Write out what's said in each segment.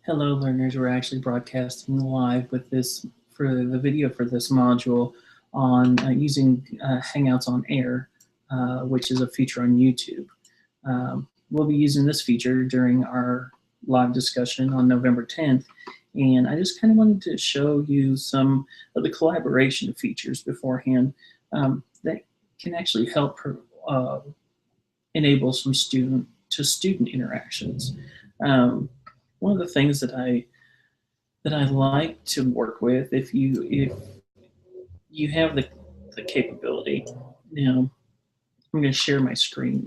Hello, learners. We're actually broadcasting live with this for the video for this module on using Hangouts on Air, which is a feature on YouTube. We'll be using this feature during our live discussion on November 10th, and I just kind of wanted to show you some of the collaboration features beforehand that can actually help enable some student-to-student interactions. One of the things that I like to work with, if you have the capability. Now I'm going to share my screen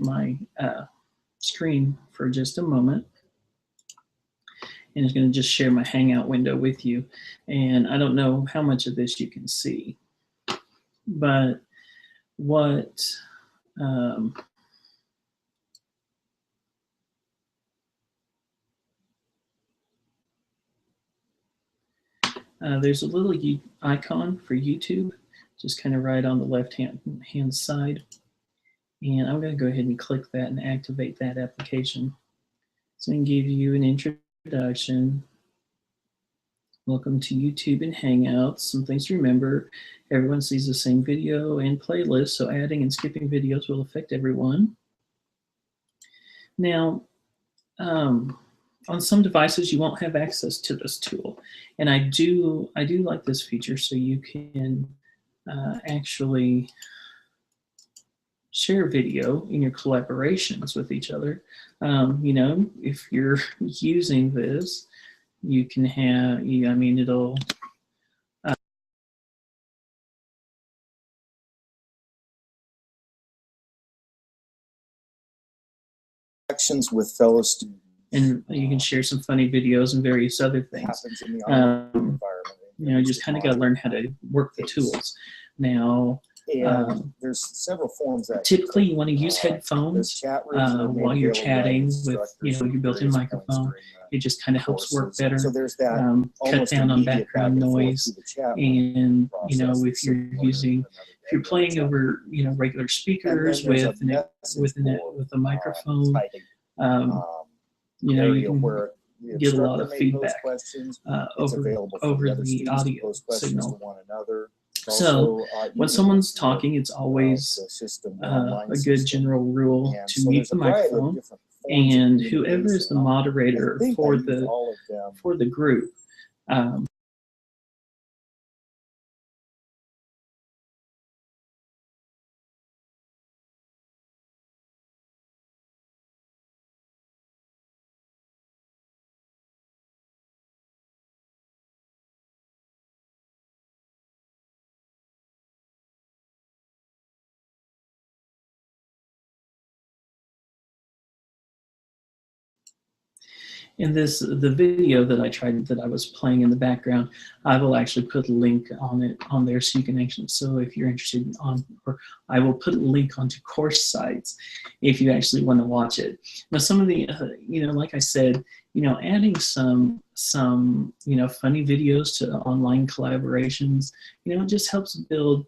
for just a moment, and it's going to just share my Hangout window with you. And I don't know how much of this you can see, but what there's a little icon for YouTube, just kind of right on the left-hand side. And I'm going to go ahead and click that and activate that application. So I'm going to give you an introduction. Welcome to YouTube and Hangouts. Some things to remember. Everyone sees the same video and playlist, so adding and skipping videos will affect everyone. Now, on some devices, you won't have access to this tool. And I do like this feature, so you can actually share video in your collaborations with each other. You know, if you're using this, you can have, I mean, it'll Actions with fellow students. And you can share some funny videos and various other things. You know, just kind of got to learn how to work the tools. Now, there's several forms that typically you want to use headphones while you're chatting with, you know, your built-in microphone. It just kind of helps work better. So there's that cut down on background noise. And you know, if you're playing over, you know, regular speakers with a microphone, you know, you can get a lot of feedback over the audio signal. So when someone's talking, it's always a good general rule to mute the microphone, and whoever is the moderator for the group, in the video that I was playing in the background, I will actually put a link on there so you can actually, so if you're interested or I will put a link onto course sites if you actually want to watch it. Now, some of the, you know, like I said, you know, adding some, you know, funny videos to online collaborations, you know, it just helps build,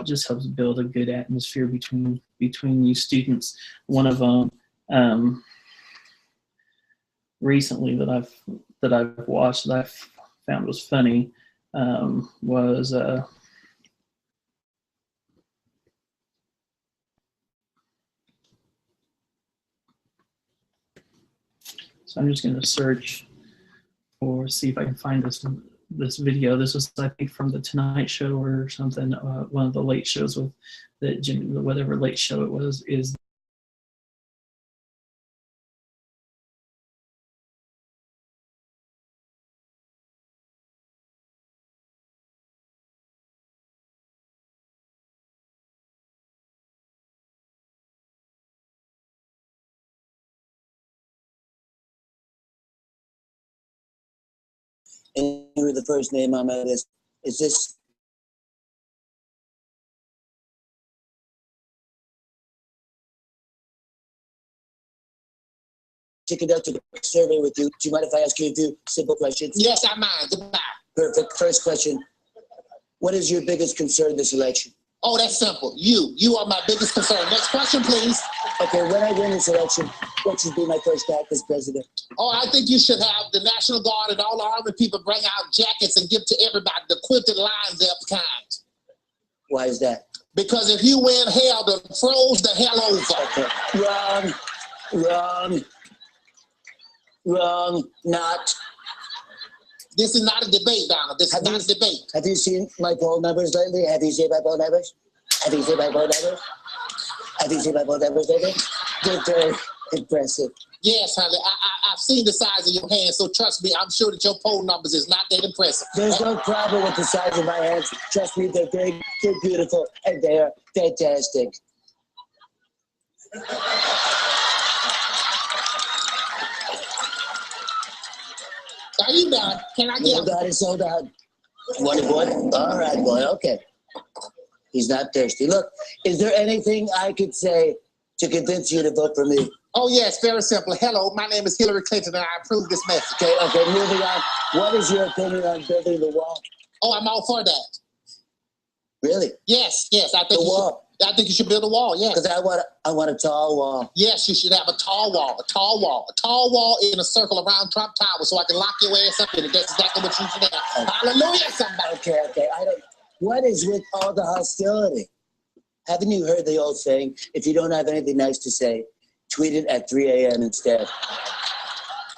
just helps build a good atmosphere between you students. One of them, recently that I've watched that I found was funny was so I'm just going to search or see if I can find this video. This was, I think, from the Tonight Show or something, one of the late shows with that Jimmy, whatever late show it was, is. Enter the first name on my list. Is this? To conduct a survey with you. Do you mind if I ask you a few simple questions? Yes, I mind. Goodbye. Perfect. First question. What is your biggest concern this election? Oh, that's simple. You are my biggest concern. Next question, please. Okay, when I win this election, what should be my first act as president? Oh, I think you should have the National Guard and all the Army people bring out jackets and give to everybody the quilted lines up kind. Why is that? Because if you win, hell, then froze the hell over. Okay. Wrong, not. This is not a debate, Donald. This is not a debate. Have you seen my poll numbers lately? Have you seen my poll numbers? Have you seen my poll numbers? Have you seen my poll numbers lately? They're very impressive. Yes, honey. I've seen the size of your hands, so trust me, I'm sure that your poll numbers is not that impressive. There's no problem with the size of my hands. Trust me, they're big, they're beautiful, and they're fantastic. Are you done? Can I get him? So done. Want it, boy? All right, boy. Okay. He's not thirsty. Look, is there anything I could say to convince you to vote for me? Oh, yes, very simple. Hello, my name is Hillary Clinton, and I approve this message. Okay, moving on. What is your opinion on building the wall? Oh, I'm all for that. Really? Yes. I think I think you should build a wall, yes. Because I want a tall wall. Yes, you should have a tall wall. A tall wall in a circle around Trump Tower so I can lock your ass up in it. That's exactly what you should have. Hallelujah, somebody. Okay. What is with all the hostility? Haven't you heard the old saying, if you don't have anything nice to say, tweet it at 3 a.m. instead?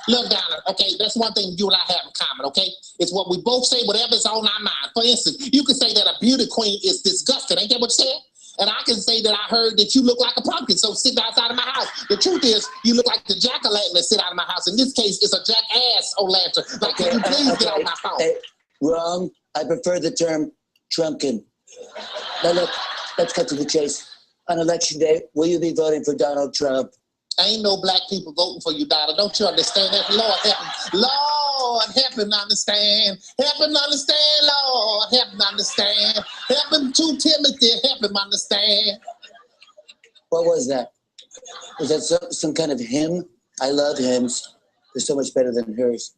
Look, Donna, okay, that's one thing you and I have in common, okay? It's what we both say, whatever's on our mind. For instance, you can say that a beauty queen is disgusting. Ain't that what you said? And I can say that I heard that you look like a pumpkin, so sit outside of my house. The truth is, you look like the jack-o'-lantern that sit out of my house. In this case, it's a jackass-o'-lantern. Like, can you please get on my phone? Wrong. I prefer the term Trumpkin. Now look, let's cut to the chase. On election day, will you be voting for Donald Trump? Ain't no black people voting for you, Donald. Don't you understand that? Lord, help him understand. Help him understand, Lord. Help him understand. Help him to Timothy. Help him understand. What was that? Was that some kind of hymn? I love hymns. They're so much better than hers.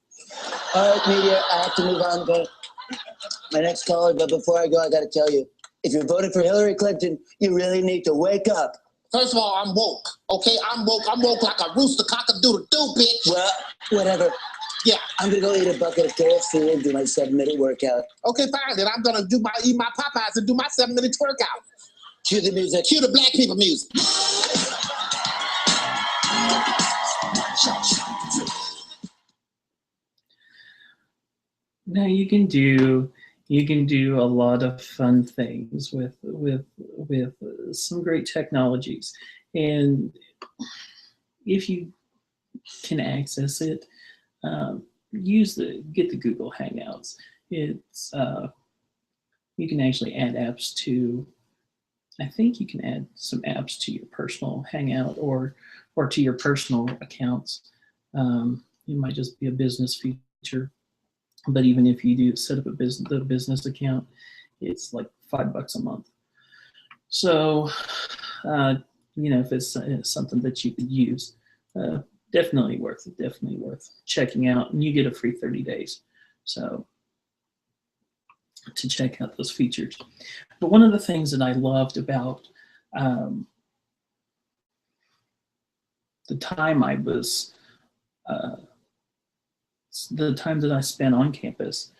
All right, media, I have to move on to my next caller. But before I go, I got to tell you, if you're voting for Hillary Clinton, you really need to wake up. First of all, I'm woke, okay? I'm woke like a rooster cock-a-doodle-doo, bitch. Well, whatever. Yeah. I'm going to go eat a bucket of KFC and do my 7-minute workout. Okay, fine. Then I'm going to eat my Popeyes and do my 7-minute workout. Cue the music. Cue the black people music. Now you can do a lot of fun things with some great technologies, and if you can access it, get the Google Hangouts. It's you can actually add apps to. I think you can add some apps to your personal Hangout or to your personal accounts. It might just be a business feature. But even if you do set up the business account, it's like $5 a month. So, if it's something that you could use, definitely worth checking out. And you get a free 30 days. So, to check out those features. But one of the things that I loved about the time that I spent on campus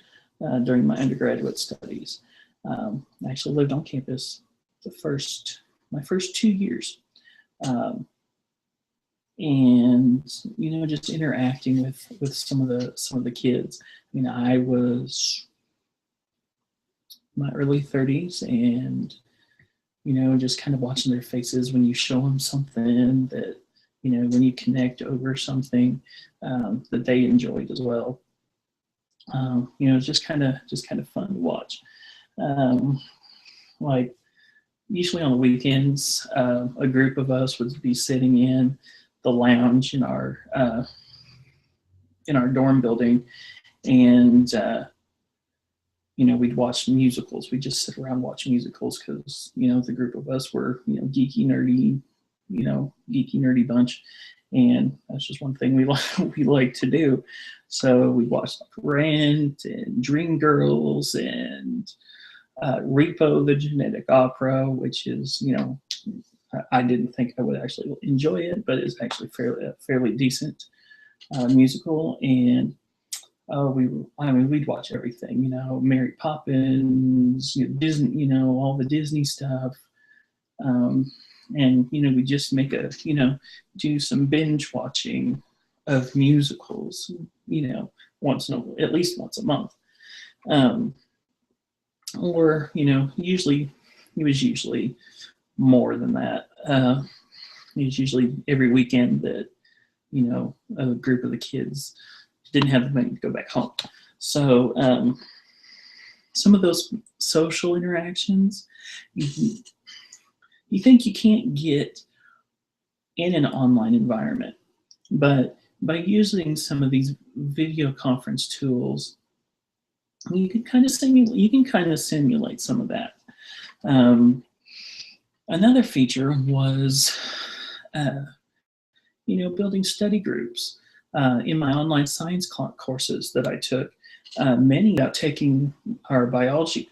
during my undergraduate studies. I actually lived on campus my first 2 years. And just interacting with some of the kids. I mean, I was my early 30s, and just kind of watching their faces when you show them something that when you connect over something that they enjoyed as well. It's just kind of fun to watch. Like usually on the weekends, a group of us would be sitting in the lounge in our dorm building, and we'd watch musicals. We'd just sit around watching musicals because the group of us were geeky nerdy bunch, and that's just one thing we like to do. So we watched like Rent and Dreamgirls and Repo, the Genetic Opera, which is, you know, I didn't think I would actually enjoy it, but it's actually fairly decent musical. And we'd watch everything, you know, Mary Poppins, you know, Disney, you know, all the Disney stuff. And, you know, we just do some binge watching of musicals, you know, at least once a month. Or, you know, it was usually more than that. It was usually every weekend that, you know, a group of the kids didn't have the money to go back home. So some of those social interactions, you think you can't get in an online environment, but by using some of these video conference tools, you can kind of simulate some of that. Another feature was, you know, building study groups. In my online science courses that I took, many about taking our biology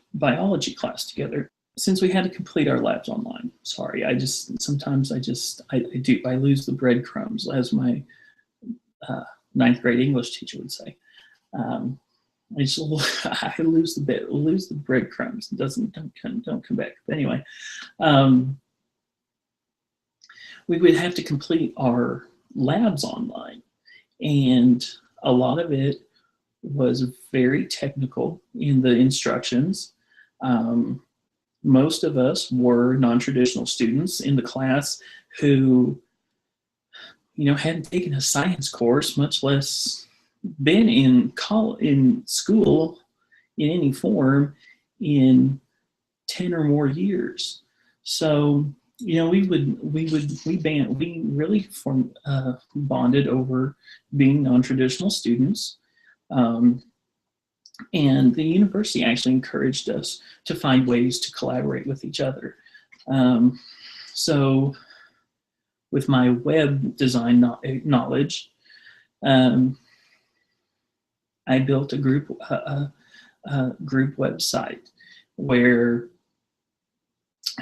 class together. Since we had to complete our labs online, sorry, I lose the breadcrumbs, as my 9th grade English teacher would say. I lose the breadcrumbs. Don't come back. But anyway, we would have to complete our labs online, and a lot of it was very technical in the instructions. Most of us were non-traditional students in the class who, you know, hadn't taken a science course, much less been in school in any form in 10 or more years. So, you know, we really bonded over being non-traditional students. And the university actually encouraged us to find ways to collaborate with each other. So with my web design knowledge, I built a group website where,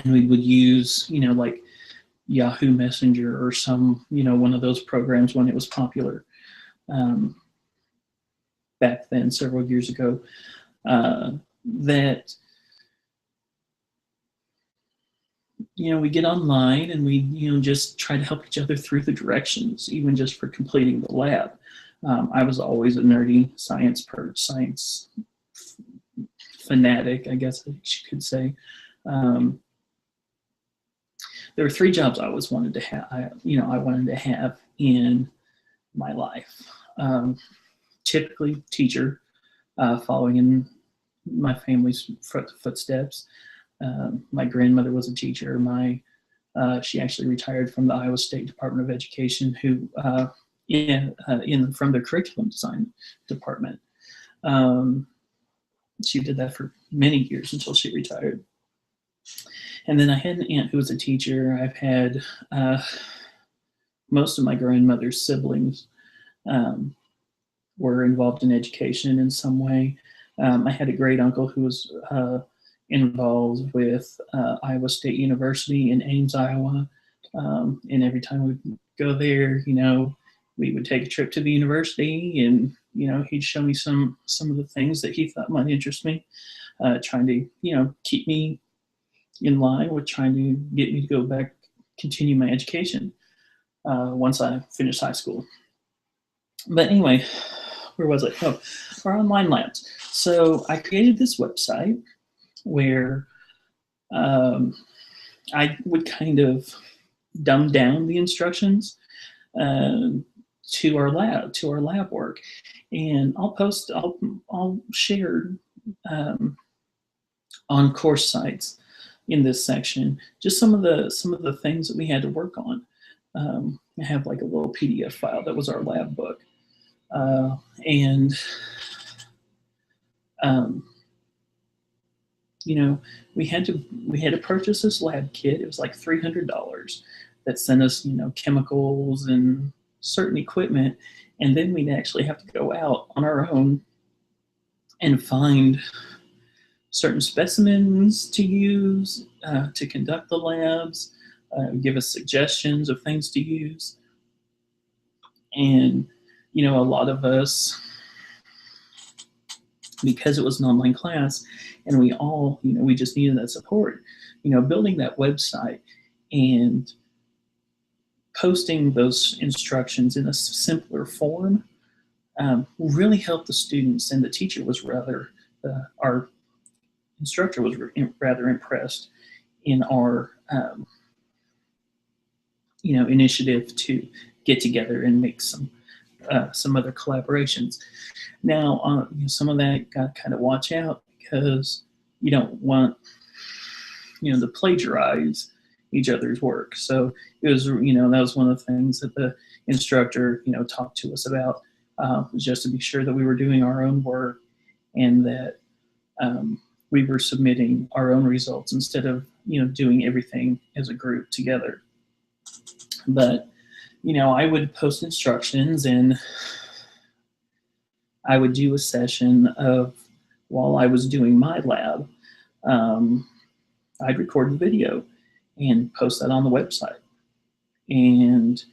and we would use, you know, like Yahoo Messenger or some, you know, one of those programs when it was popular. Back then, several years ago, that, you know, we get online and we, you know, just try to help each other through the directions, even just for completing the lab. I was always a nerdy science fanatic, I guess you could say. There were 3 jobs I always wanted to have. I wanted to have in my life. Typically teacher, following in my family's footsteps. My grandmother was a teacher. She actually retired from the Iowa State Department of Education, who from the curriculum design department. She did that for many years until she retired. And then I had an aunt who was a teacher. I've had most of my grandmother's siblings were involved in education in some way. I had a great uncle who was involved with Iowa State University in Ames, Iowa. And every time we'd go there, you know, we would take a trip to the university, and, you know, he'd show me some of the things that he thought might interest me, trying to, you know, keep me in line with trying to get me to go back, continue my education once I finished high school. But anyway, where was I? Oh, our online labs. So I created this website where I would kind of dumb down the instructions to our lab work, and I'll share on course sites in this section just some of the things that we had to work on. I have like a little PDF file that was our lab book. You know, we had to purchase this lab kit. It was like $300 that sent us, you know, chemicals and certain equipment. And then we'd actually have to go out on our own and find certain specimens to use to conduct the labs, give us suggestions of things to use. And, you know, a lot of us, because it was an online class and we all, you know, we just needed that support, you know, building that website and posting those instructions in a simpler form really helped the students, and the teacher was rather, our instructor was rather impressed in our, you know, initiative to get together and make some other collaborations. Now, you know, some of that got kind of watch out because you don't want, you know, to plagiarize each other's work. So it was, you know, that was one of the things that the instructor, you know, talked to us about, was just to be sure that we were doing our own work and that we were submitting our own results instead of, you know, doing everything as a group together. But, you know, I would post instructions and I would do a session of, while I was doing my lab, I'd record the video and post that on the website. And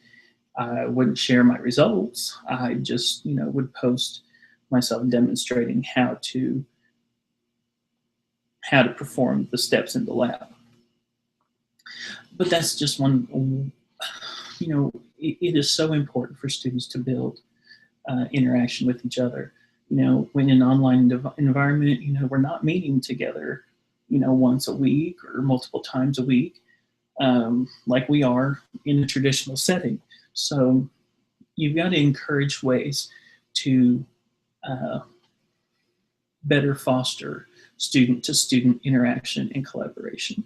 I wouldn't share my results. I just, you know, would post myself demonstrating how to perform the steps in the lab. But that's just one, you know, it is so important for students to build interaction with each other. You know, when in an online environment, you know, we're not meeting together, you know, once a week or multiple times a week, like we are in a traditional setting. So you've got to encourage ways to better foster student-to-student interaction and collaboration.